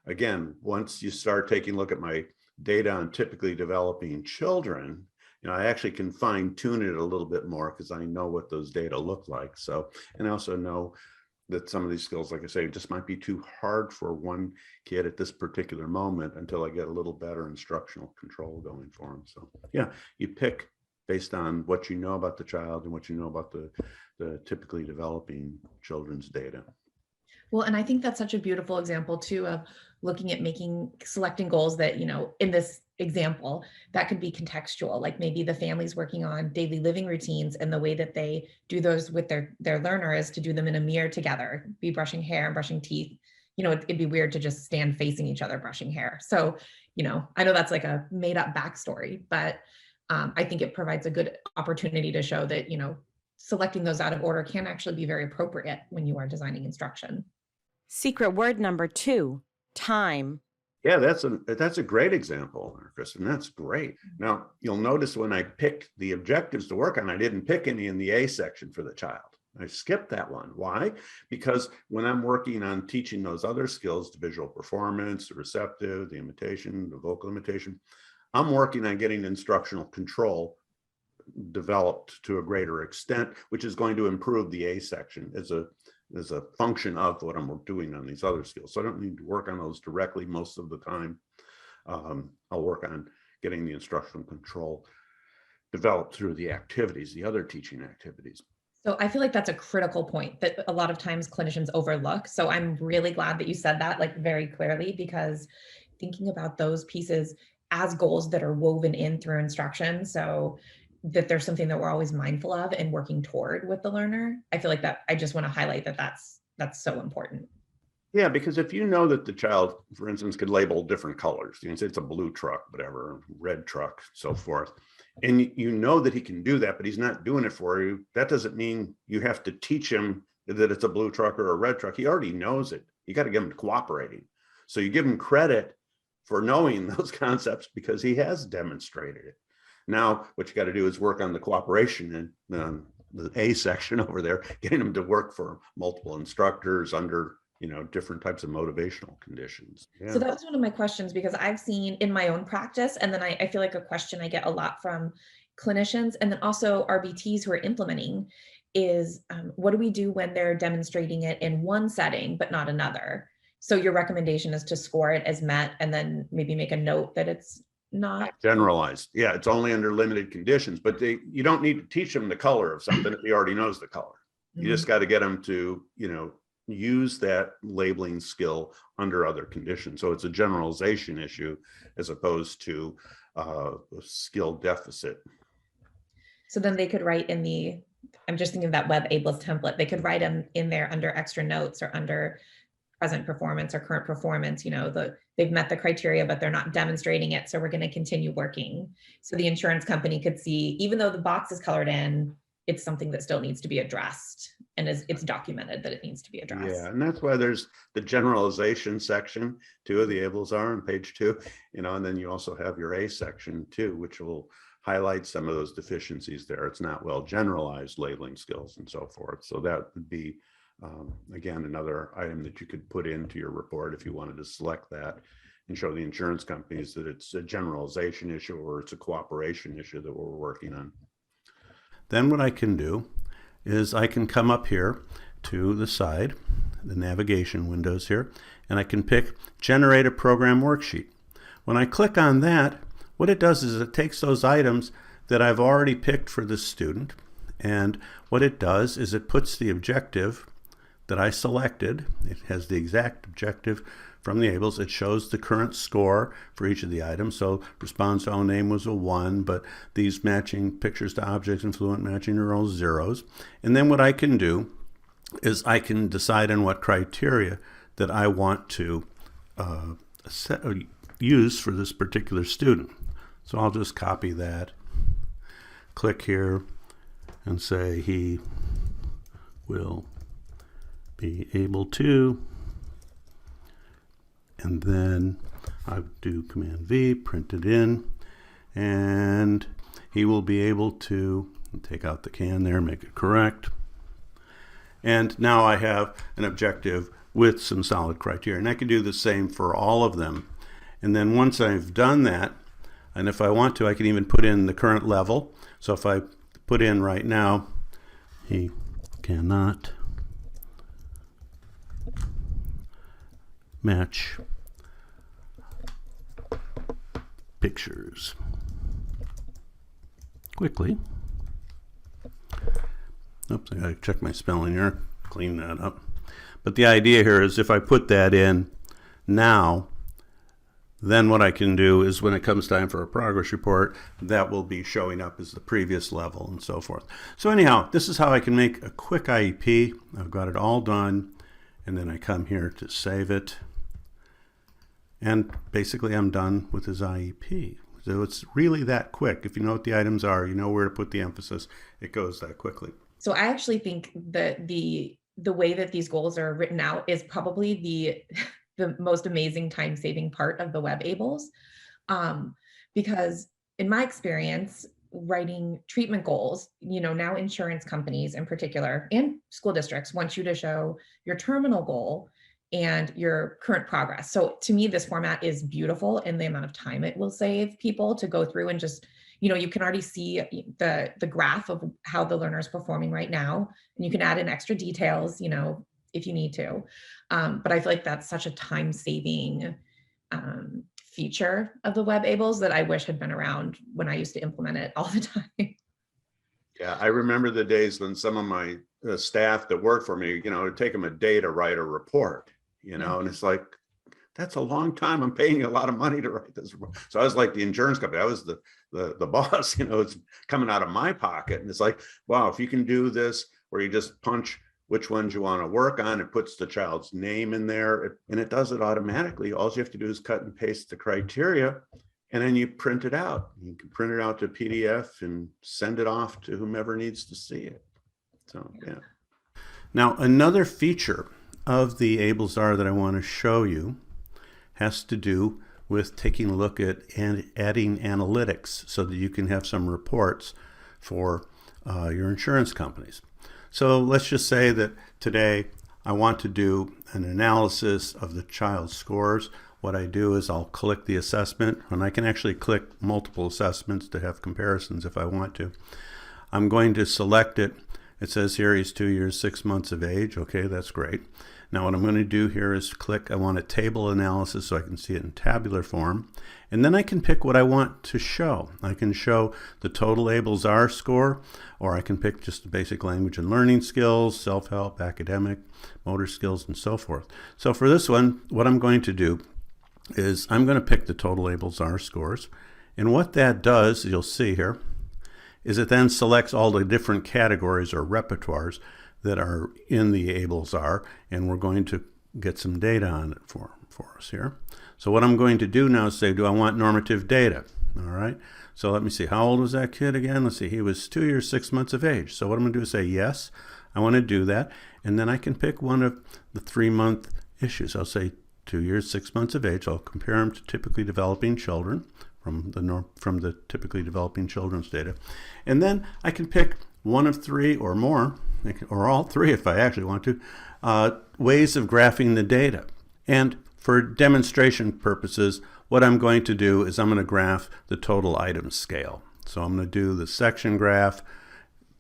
Speaker 3: again, once you start taking a look at my data on typically developing children, I actually can fine tune it a little bit more because I know what those data look like. So, and I also know that some of these skills, like I say, just might be too hard for one kid at this particular moment until I get a little better instructional control going for them. So yeah, you pick based on what you know about the child and what you know about the typically developing children's data.
Speaker 2: Well, and I think that's such a beautiful example too of looking at selecting goals that, in this example, that could be contextual. Like maybe the family's working on daily living routines, and the way that they do those with their learner is to do them in a mirror together, be brushing hair and brushing teeth. It'd be weird to just stand facing each other brushing hair. So, I know that's like a made up backstory, but I think it provides a good opportunity to show that, selecting those out of order can actually be very appropriate when you are designing instruction.
Speaker 4: Secret word number 2, time.
Speaker 3: Yeah, that's a great example, Kristen. That's great. Now, you'll notice when I picked the objectives to work on, I didn't pick any in the A section for the child. I skipped that one. Why? Because when I'm working on teaching those other skills, the visual performance, the receptive, the imitation, the vocal imitation, I'm working on getting instructional control developed to a greater extent, which is going to improve the A section as a function of what I'm doing on these other skills. So I don't need to work on those directly most of the time. I'll work on getting the instructional control developed through the activities, the other teaching activities.
Speaker 2: So I feel like that's a critical point that a lot of times clinicians overlook. So I'm really glad that you said that like very clearly, because thinking about those pieces as goals that are woven in through instruction, so that there's something that we're always mindful of and working toward with the learner. I feel like that I just want to highlight that's so important.
Speaker 3: Yeah, because if you know that the child, for instance, could label different colors, you can say it's a blue truck, whatever, red truck, so forth. And you know that he can do that, but he's not doing it for you. That doesn't mean you have to teach him that it's a blue truck or a red truck. He already knows it. You got to give him cooperating. So you give him credit for knowing those concepts because he has demonstrated it. Now, what you got to do is work on the cooperation in the A section over there, getting them to work for multiple instructors under, different types of motivational conditions. Yeah.
Speaker 2: So that was one of my questions, because I've seen in my own practice, and then I feel like a question I get a lot from clinicians and then also RBTs who are implementing is what do we do when they're demonstrating it in one setting, but not another? So your recommendation is to score it as met and then maybe make a note that it's not
Speaker 3: generalized. Yeah, it's only under limited conditions, but you don't need to teach them the color of something if he already knows the color. You just got to get them to, use that labeling skill under other conditions. So it's a generalization issue as opposed to a skill deficit.
Speaker 2: So then they could write I'm just thinking of that WebABLLS template. They could write them in there under extra notes or under present performance or current performance, they've met the criteria, but they're not demonstrating it. So we're going to continue working. So the insurance company could see, even though the box is colored in, it's something that still needs to be addressed, and it's documented that it needs to be addressed.
Speaker 3: Yeah, and that's why there's the generalization section too of the ABLLS are on page 2, and then you also have your A section too, which will highlight some of those deficiencies there. It's not well generalized labeling skills and so forth. So that would be again, another item that you could put into your report if you wanted to select that and show the insurance companies that it's a generalization issue or it's a cooperation issue that we're working on. Then what I can do is I can come up here to the side, the navigation windows here, and I can pick Generate a Program Worksheet. When I click on that, what it does is it takes those items that I've already picked for the student, and what it does is it puts the objective that I selected. It has the exact objective from the ABLLS. It shows the current score for each of the items. So response to own name was a 1, but these matching pictures to objects and fluent matching are all 0s. And then what I can do is I can decide on what criteria that I want to use for this particular student. So I'll just copy that, click here, and say he will
Speaker 6: be able to, and then I do Command V, print it in, and he will be able to take out the can there, make it correct. And now I have an objective with some solid criteria. And I can do the same for all of them. And then once I've done that, and if I want to, I can even put in the current level. So if I put in right now, he cannot match pictures quickly. Oops, I gotta check my spelling here, clean that up. But the idea here is if I put that in now, then what I can do is when it comes time for a progress report, that will be showing up as the previous level and so forth. So anyhow, this is how I can make a quick IEP. I've got it all done, and then I come here to save it. And basically I'm done with his IEP. So it's really that quick. If you know what the items are, you know where to put the emphasis, it goes that quickly.
Speaker 2: So I actually think that the way that these goals are written out is probably the most amazing time-saving part of the WebABLLS, because in my experience, writing treatment goals, now insurance companies in particular and school districts want you to show your terminal goal and your current progress. So to me, this format is beautiful in the amount of time it will save people to go through and just, you can already see the graph of how the learner is performing right now, and you can add in extra details, if you need to. But I feel like that's such a time-saving feature of the WebABLLS that I wish had been around when I used to implement it all the time.
Speaker 3: Yeah, I remember the days when some of my staff that worked for me, it would take them a day to write a report, and it's like, that's a long time. I'm paying you a lot of money to write this report. So I was like the insurance company. I was the boss, it's coming out of my pocket. And it's like, wow, if you can do this where you just punch which ones you want to work on, it puts the child's name in there, and it does it automatically. All you have to do is cut and paste the criteria, and then you print it out. You can print it out to PDF and send it off to whomever needs to see it. So, yeah.
Speaker 6: Now, another feature of the ABLLS that I want to show you has to do with taking a look at and adding analytics so that you can have some reports for your insurance companies. So let's just say that today I want to do an analysis of the child's scores. What I do is I'll click the assessment, and I can actually click multiple assessments to have comparisons if I want to. I'm going to select it. It says here he's 2 years, 6 months of age. Okay, that's great. Now what I'm going to do here is click, I want a table analysis so I can see it in tabular form. And then I can pick what I want to show. I can show the total ABLLS score, or I can pick just the basic language and learning skills, self-help, academic, motor skills, and so forth. So for this one, what I'm going to do is I'm going to pick the total ABLLS scores. And what that does, you'll see here, is it then selects all the different categories or repertoires that are in the ABLLS, and we're going to get some data on it for us here. So what I'm going to do now is say, do I want normative data? All right. So let me see, how old was that kid again? Let's see, he was 2 years, 6 months of age. So what I'm going to do is say, yes, I want to do that. And then I can pick one of the 3-month issues. I'll say 2 years, 6 months of age. I'll compare them to typically developing children from the typically developing children's data. And then I can pick one of 3 or more, or all 3 if I actually want to, ways of graphing the data. And for demonstration purposes, what I'm going to do is I'm going to graph the total item scale. So I'm going to do the section graph,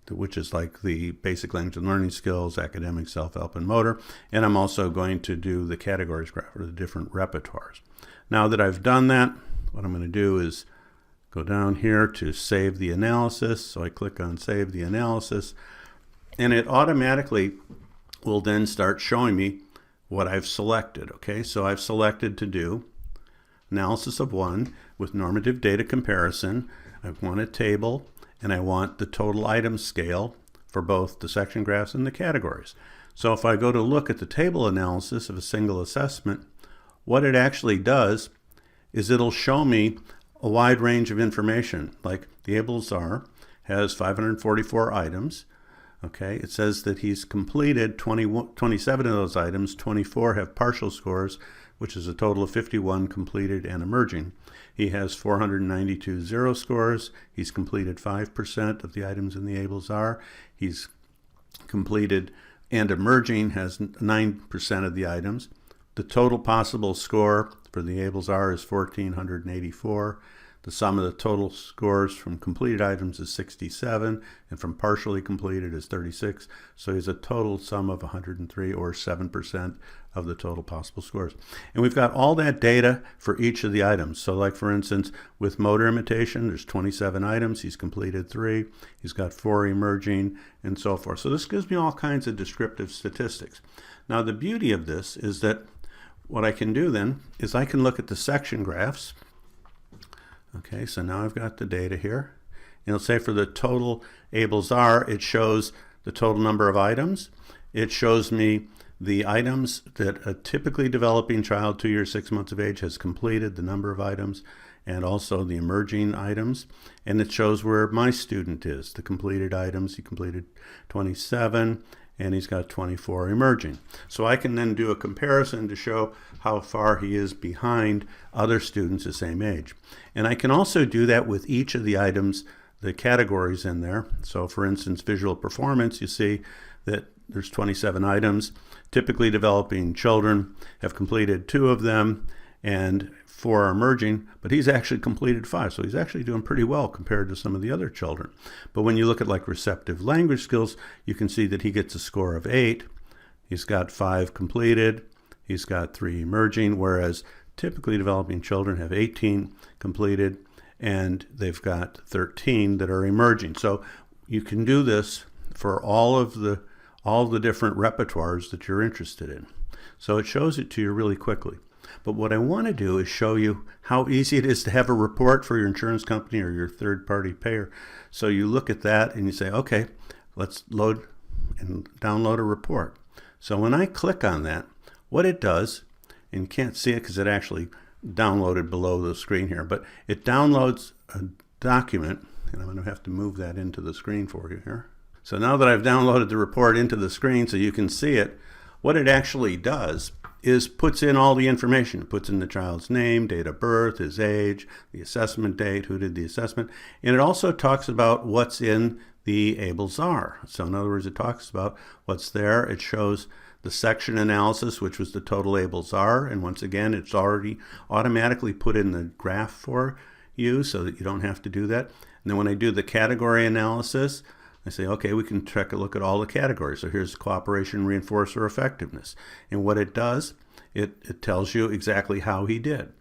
Speaker 6: which is like the basic language and learning skills, academic, self-help, and motor. And I'm also going to do the categories graph, or the different repertoires. Now that I've done that, what I'm going to do is go down here to save the analysis. So I click on save the analysis, and it automatically will then start showing me what I've selected. Okay, so I've selected to do analysis of 1 with normative data comparison. I want a table, and I want the total item scale for both the section graphs and the categories. So if I go to look at the table analysis of a single assessment, what it actually does is it'll show me a wide range of information. Like the ABLLS has 544 items. Okay, it says that he's completed 27 of those items, 24 have partial scores, which is a total of 51 completed and emerging. He has 492 zero scores. He's completed 5% of the items in the ABLLS-R. He's completed and emerging has 9% of the items. The total possible score for the ABLLS-R is 1,484. The sum of the total scores from completed items is 67, and from partially completed is 36. So he's a total sum of 103, or 7% of the total possible scores. And we've got all that data for each of the items. So like, for instance, with motor imitation, there's 27 items. He's completed 3. He's got 4 emerging, and so forth. So this gives me all kinds of descriptive statistics. Now, the beauty of this is that what I can do then is I can look at the section graphs. Okay, so now I've got the data here. And it'll say for the total ABLLS-R, it shows the total number of items. It shows me the items that a typically developing child 2 years, 6 months of age has completed, the number of items, and also the emerging items. And it shows where my student is, the completed items. He completed 27, and he's got 24 emerging. So I can then do a comparison to show how far he is behind other students the same age. And I can also do that with each of the items, the categories in there. So for instance, visual performance, you see that there's 27 items. Typically developing children have completed 2 of them, and 4 are emerging, but he's actually completed 5. So he's actually doing pretty well compared to some of the other children. But when you look at like receptive language skills, you can see that he gets a score of 8. He's got 5 completed. He's got 3 emerging, whereas typically developing children have 18 completed, and they've got 13 that are emerging. So you can do this for all of the different repertoires that you're interested in. So it shows it to you really quickly. But what I want to do is show you how easy it is to have a report for your insurance company or your third-party payer. So you look at that and you say, okay, let's load and download a report. So when I click on that, what it does, and you can't see it because it actually downloaded below the screen here, but it downloads a document, and I'm going to have to move that into the screen for you here. So now that I've downloaded the report into the screen so you can see it, what it actually does is puts in all the information. It puts in the child's name, date of birth, his age, the assessment date, who did the assessment, and it also talks about what's in the ABLLS-R. So in other words, it talks about what's there. It shows the section analysis, which was the total ABLLS-R, and once again, it's already automatically put in the graph for you so that you don't have to do that. And then when I do the category analysis, I say, okay, we can take a look at all the categories. So here's cooperation, reinforcer, effectiveness. And what it does, it tells you exactly how he did.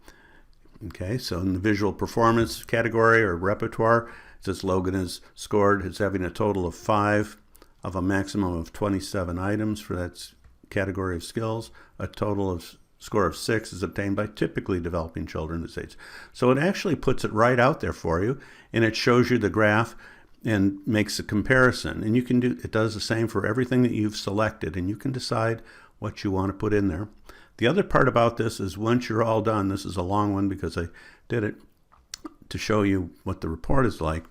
Speaker 6: Okay, so in the visual performance category or repertoire, it says Logan is scored as having a total of 5 of a maximum of 27 items for that category of skills. A total of score of 6 is obtained by typically developing children this age. So it actually puts it right out there for you, and it shows you the graph and makes a comparison. And you can do, it does the same for everything that you've selected, and you can decide what you want to put in there. The other part about this is once you're all done, this is a long one because I did it to show you what the report is like,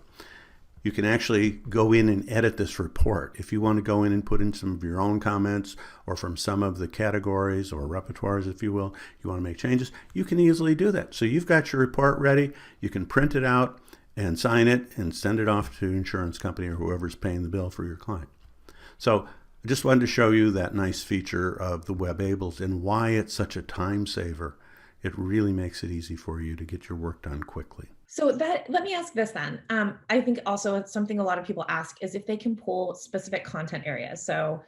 Speaker 6: you can actually go in and edit this report. If you want to go in and put in some of your own comments or from some of the categories or repertoires, if you will, you want to make changes, you can easily do that. So you've got your report ready, you can print it out and sign it and send it off to your insurance company or whoever's paying the bill for your client. So I just wanted to show you that nice feature of the WebABLLS and why it's such a time saver. It really makes it easy for you to get your work done quickly.
Speaker 2: So that, let me ask this then. I think also it's something a lot of people ask is if they can pull specific content areas. So,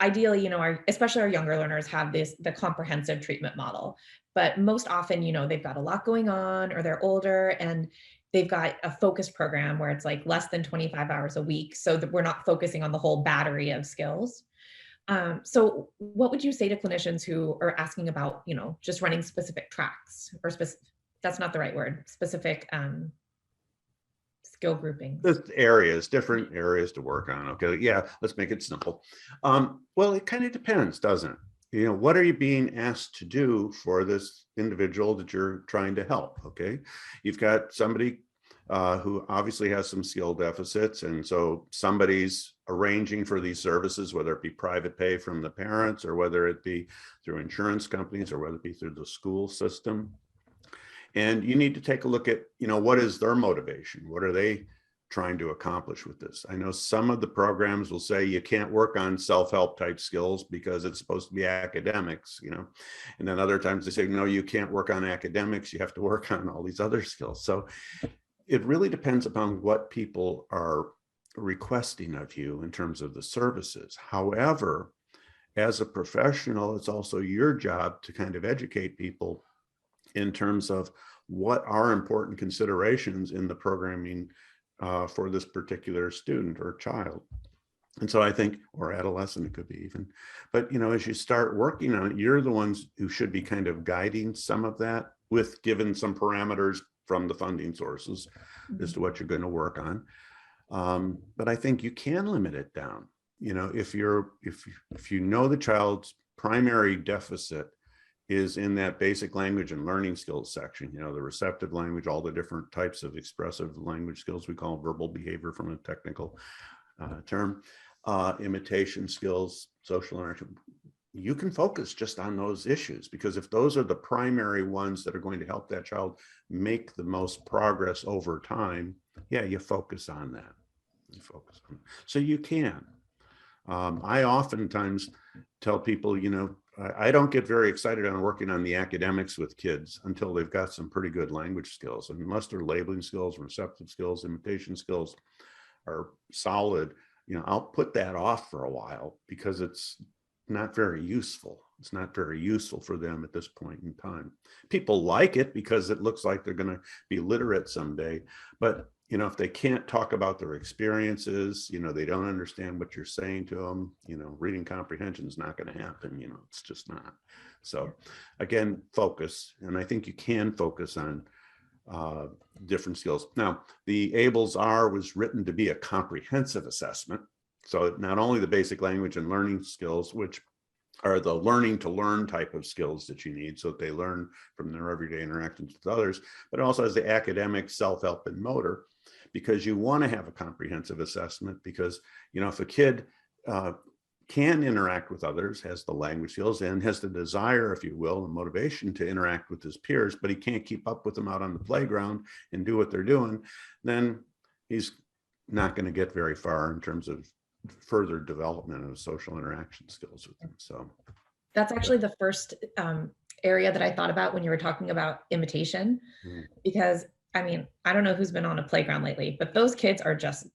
Speaker 2: ideally, especially our younger learners have the comprehensive treatment model, but most often, they've got a lot going on or they're older and they've got a focused program where it's like less than 25 hours a week. So that we're not focusing on the whole battery of skills. So what would you say to clinicians who are asking about, just running specific tracks or that's not the right word, specific skill groupings?
Speaker 3: There's areas, different areas to work on. Okay, yeah, let's make it simple. Well, it kind of depends, doesn't it? What are you being asked to do for this individual that you're trying to help? Okay, you've got somebody who obviously has some skill deficits. And so somebody's arranging for these services, whether it be private pay from the parents, or whether it be through insurance companies, or whether it be through the school system. And you need to take a look at, what is their motivation? What are they trying to accomplish with this? I know some of the programs will say you can't work on self-help type skills because it's supposed to be academics, and then other times they say, no, you can't work on academics. You have to work on all these other skills. So it really depends upon what people are requesting of you in terms of the services. However, as a professional, it's also your job to kind of educate people in terms of what are important considerations in the programming for this particular student or child. And so I think, or adolescent, it could be even, but as you start working on it, you're the ones who should be kind of guiding some of that, with given some parameters from the funding sources as to what you're going to work on. But I think you can limit it down. If you know the child's primary deficit is in that basic language and learning skills section, the receptive language, all the different types of expressive language skills we call verbal behavior from a technical term, imitation skills, social interaction. You can focus just on those issues, because if those are the primary ones that are going to help that child make the most progress over time, you focus on that. So you can. I oftentimes tell people, I don't get very excited on working on the academics with kids until they've got some pretty good language skills. And unless their labeling skills, receptive skills, imitation skills are solid, I'll put that off for a while, because it's not very useful. It's not very useful for them at this point in time. People like it because it looks like they're going to be literate someday. But if they can't talk about their experiences, they don't understand what you're saying to them, reading comprehension is not going to happen. It's just not. So again, focus. And I think you can focus on different skills. Now, the ABLLS-R was written to be a comprehensive assessment. So not only the basic language and learning skills, which are the learning to learn type of skills that you need so that they learn from their everyday interactions with others, but it also has the academic, self-help, and motor, because you want to have a comprehensive assessment. Because, if a kid can interact with others, has the language skills, and has the desire, if you will, the motivation to interact with his peers, but he can't keep up with them out on the playground and do what they're doing, then he's not going to get very far in terms of further development of social interaction skills with them. So
Speaker 2: that's actually the first area that I thought about when you were talking about imitation, because I don't know who's been on a playground lately, but those kids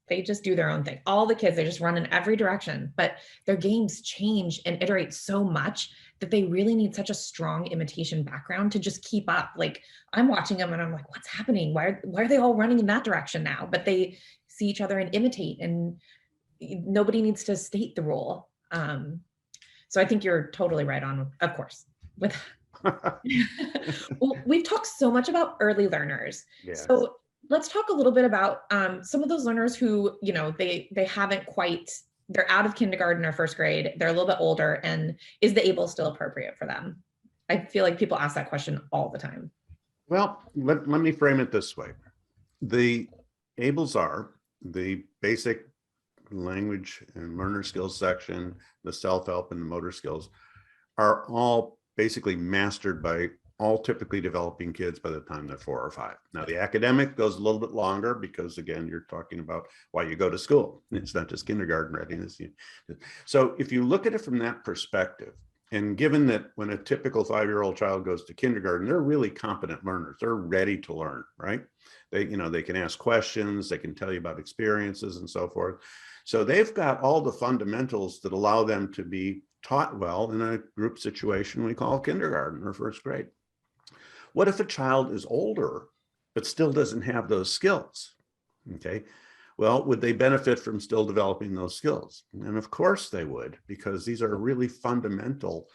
Speaker 2: they just do their own thing. All the kids, they just run in every direction, but their games change and iterate so much that they really need such a strong imitation background to just keep up. Like, I'm watching them and I'm like, what's happening? Why are they all running in that direction now? But they see each other and imitate, and nobody needs to state the rule. So I think you're totally right on, of course, with well, we've talked so much about early learners.
Speaker 3: Yes.
Speaker 2: So let's talk a little bit about some of those learners who, they haven't quite, they're out of kindergarten or first grade, they're a little bit older, and is the ABLLS still appropriate for them? I feel like people ask that question all the time.
Speaker 3: Well, let me frame it this way. The ABLLS-R, the basic language and learner skills section, the self-help and the motor skills, are all basically mastered by all typically developing kids by the time they're 4 or 5. Now, the academic goes a little bit longer, because again, you're talking about why you go to school. It's not just kindergarten readiness. So if you look at it from that perspective, and given that when a typical 5-year-old child goes to kindergarten, they're really competent learners. They're ready to learn, right? They can ask questions, they can tell you about experiences and so forth. So they've got all the fundamentals that allow them to be taught well in a group situation we call kindergarten or first grade. What if a child is older, but still doesn't have those skills? Okay, well, would they benefit from still developing those skills? And of course they would, because these are really fundamental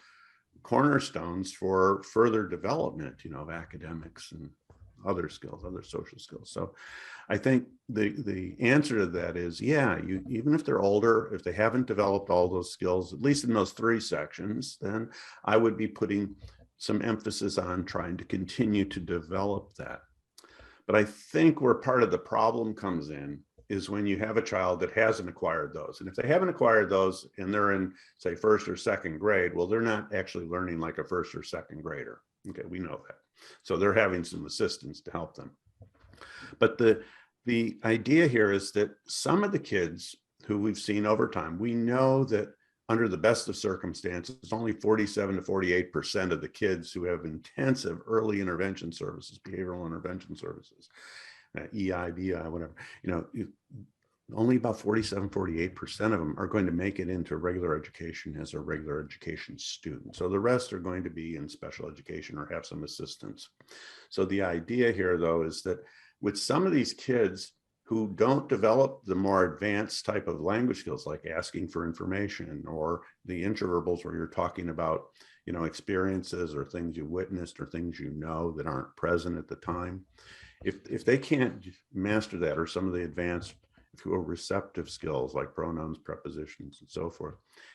Speaker 3: cornerstones for further development, of academics and other skills, other social skills. So I think the answer to that is, even if they're older, if they haven't developed all those skills, at least in those 3 sections, then I would be putting some emphasis on trying to continue to develop that. But I think where part of the problem comes in is when you have a child that hasn't acquired those. And if they haven't acquired those and they're in, say, first or second grade, well, they're not actually learning like a first or second grader. Okay, we know that. So they're having some assistance to help them. But the idea here is that some of the kids who we've seen over time, we know that under the best of circumstances, only 47 to 48% of the kids who have intensive early intervention services, behavioral intervention services, EI, whatever, only about 47, 48% of them are going to make it into regular education as a regular education student. So the rest are going to be in special education or have some assistance. So the idea here, though, is that with some of these kids who don't develop the more advanced type of language skills, like asking for information, or the introverbals where you're talking about, experiences or things you witnessed or things that aren't present at the time. If they can't master that, or some of the advanced receptive skills like pronouns, prepositions, and so forth,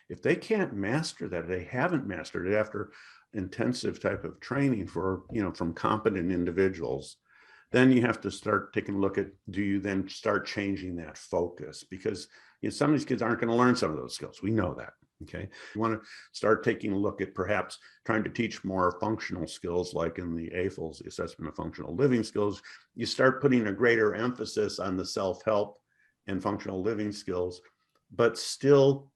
Speaker 3: if they can't master that, they haven't mastered it after intensive type of training from competent individuals, then you have to start taking a look at, do you then start changing that focus? Because some of these kids aren't going to learn some of those skills. We know that. Okay. You want to start taking a look at perhaps trying to teach more functional skills, like in the AFLS, the Assessment of Functional Living Skills. You start putting a greater emphasis on the self-help and functional living skills, but still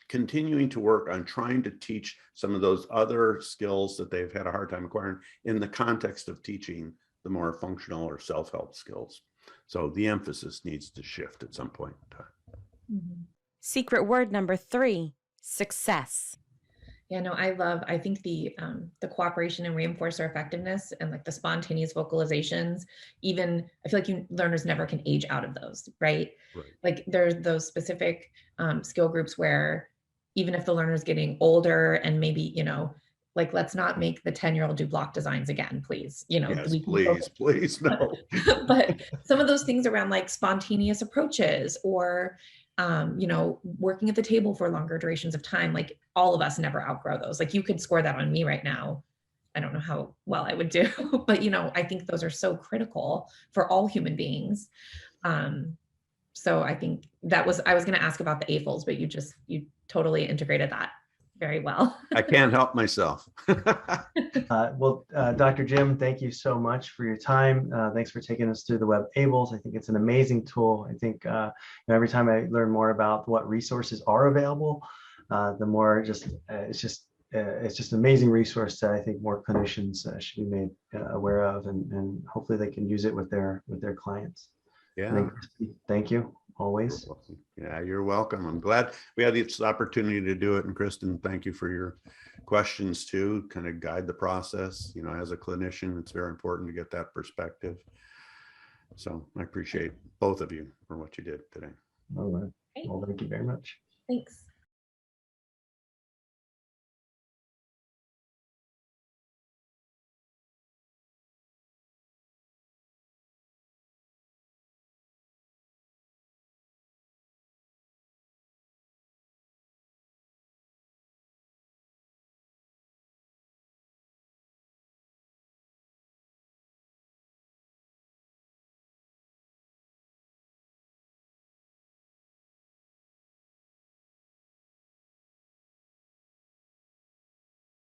Speaker 3: continuing to work on trying to teach some of those other skills that they've had a hard time acquiring in the context of teaching the more functional or self-help skills. So the emphasis needs to shift at some point in time.
Speaker 2: Mm-hmm.
Speaker 4: Secret word number 3, success.
Speaker 2: Yeah, no, I think the cooperation and reinforcer effectiveness and like the spontaneous vocalizations, even I feel like learners never can age out of those, right? Like there's those specific skill groups where even if the learner's getting older and maybe, like, let's not make the 10-year-old do block designs again, please.
Speaker 3: Yes, please, no.
Speaker 2: But some of those things around like spontaneous approaches or, working at the table for longer durations of time, like all of us never outgrow those. Like you could score that on me right now. I don't know how well I would do, but I think those are so critical for all human beings. So I think I was going to ask about the AFLs, but you totally integrated that very well.
Speaker 3: I can't help myself.
Speaker 5: Dr. Jim, thank you so much for your time. Thanks for taking us through the WebABLLS. I think it's an amazing tool. I think every time I learn more about what resources are available, the more it's just an amazing resource that I think more clinicians should be made aware of, and hopefully they can use it with their clients.
Speaker 3: Yeah.
Speaker 5: Thank you. Always.
Speaker 3: Yeah, you're welcome. I'm glad we had this opportunity to do it. And Kristen, thank you for your questions too, kind of guide the process. As a clinician, it's very important to get that perspective. So I appreciate both of you for what you did today.
Speaker 5: All right. Well, thank you very much.
Speaker 2: Thanks.